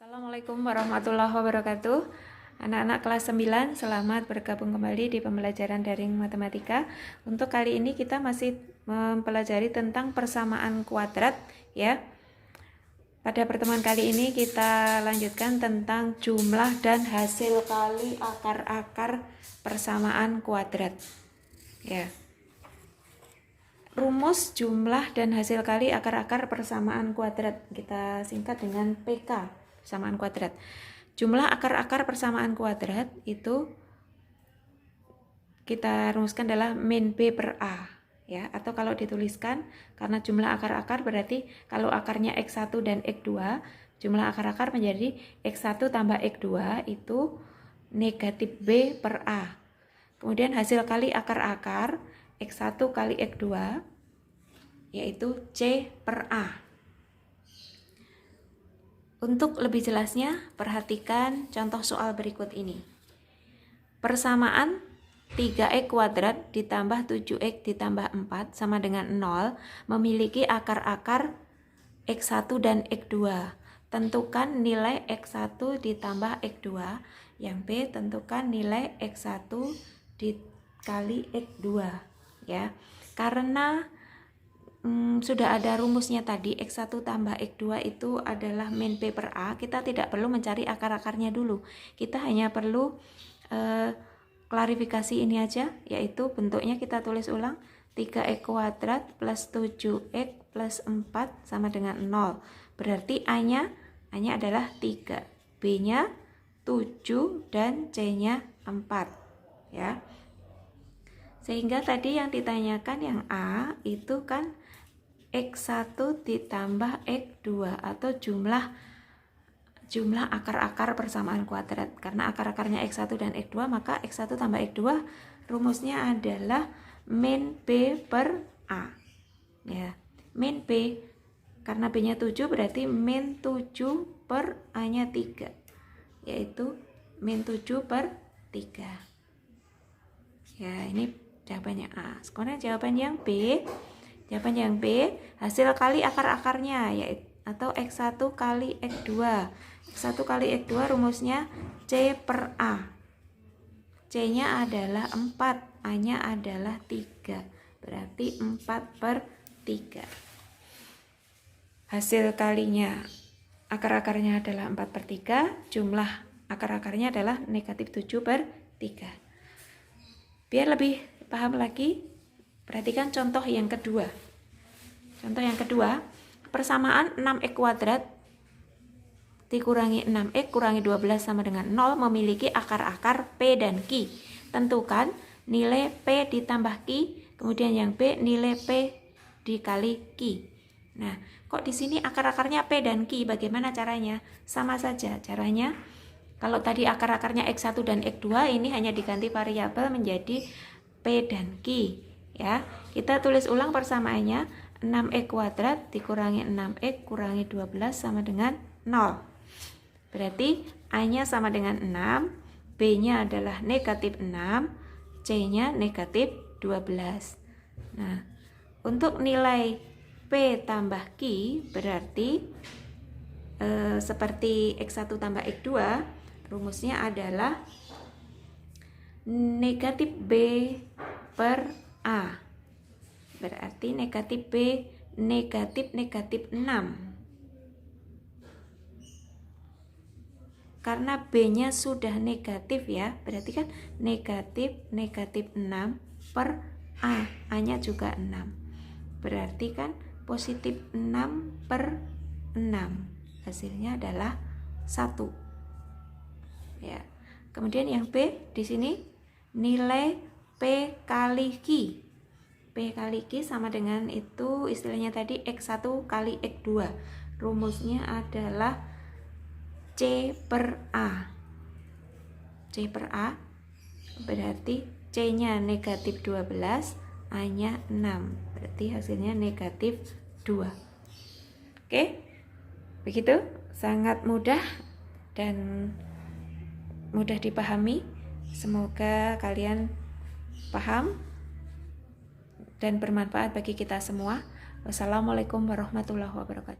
Assalamualaikum warahmatullahi wabarakatuh. Anak-anak kelas 9, selamat bergabung kembali di pembelajaran daring matematika. Untuk kali ini kita masih mempelajari tentang persamaan kuadrat ya. Pada pertemuan kali ini kita lanjutkan tentang jumlah dan hasil kali akar-akar persamaan kuadrat. Ya. Rumus jumlah dan hasil kali akar-akar persamaan kuadrat kita singkat dengan PK. Persamaan kuadrat. Jumlah akar-akar persamaan kuadrat itu kita rumuskan adalah min B per A ya, atau kalau dituliskan karena jumlah akar-akar berarti kalau akarnya X1 dan X2, jumlah akar-akar menjadi X1 tambah X2 itu negatif B per A. Kemudian hasil kali akar-akar X1 kali X2 yaitu C per A. Untuk lebih jelasnya, perhatikan contoh soal berikut ini. Persamaan 3x kuadrat ditambah 7x ditambah 4 sama dengan 0 memiliki akar-akar x1 dan x2. Tentukan nilai x1 ditambah x2. Yang B, tentukan nilai x1 dikali x2. Ya, karena sudah ada rumusnya tadi, X1 tambah X2 itu adalah min P per A. Kita tidak perlu mencari akar-akarnya dulu. Kita hanya perlu klarifikasi ini aja, yaitu bentuknya kita tulis ulang. 3x kuadrat plus 7x plus 4 sama dengan 0. Berarti A-nya adalah 3, B-nya 7, dan C-nya 4. Ya. Sehingga tadi yang ditanyakan yang A itu kan X1 ditambah X2 atau jumlah akar-akar persamaan kuadrat. Karena akar-akarnya X1 dan X2, maka X1 tambah X2 rumusnya adalah min B per A. Ya, min B karena B-nya 7 berarti min 7 per A-nya 3. Yaitu min 7 per 3. Ya, ini jawabannya A. Sekarang jawaban yang B. Jawaban yang B, hasil kali akar-akarnya yaitu atau X1 kali X2. X1 kali X2 rumusnya C per A. C-nya adalah 4, A-nya adalah 3. Berarti 4 per 3. Hasil kalinya akar-akarnya adalah 4 per 3. Jumlah akar-akarnya adalah negatif 7 per 3. Biar lebih paham lagi, perhatikan contoh yang kedua. Contoh yang kedua, persamaan 6x kuadrat dikurangi 6x kurangi 12 sama dengan 0 memiliki akar-akar P dan Q. Tentukan nilai P ditambah Q, kemudian yang B nilai P dikali Q. Nah, kok di sini akar-akarnya P dan Q, bagaimana caranya? Sama saja caranya. Kalau tadi akar-akarnya X1 dan X2, ini hanya diganti variabel menjadi P dan Q. Ya, kita tulis ulang persamaannya. 6x kuadrat dikurangi 6x kurangi 12 sama dengan 0. Berarti A-nya sama dengan 6, B-nya adalah negatif 6, C-nya negatif 12. Nah, untuk nilai P tambah Q berarti seperti X1 tambah X2, rumusnya adalah negatif B per A. Berarti negatif B negatif 6. Karena B-nya sudah negatif ya, berarti kan negatif 6 per A. A-nya juga 6. Berarti kan positif 6 per 6. Hasilnya adalah 1. Ya. Kemudian yang B di sini nilai P kali Q. P kali Q sama dengan itu istilahnya tadi X1 kali X2. Rumusnya adalah C per A. C per A berarti C-nya negatif 12, A-nya 6. Berarti hasilnya negatif 2. Oke, begitu. Sangat mudah dan mudah dipahami. Semoga kalian paham dan bermanfaat bagi kita semua. Wassalamualaikum warahmatullahi wabarakatuh.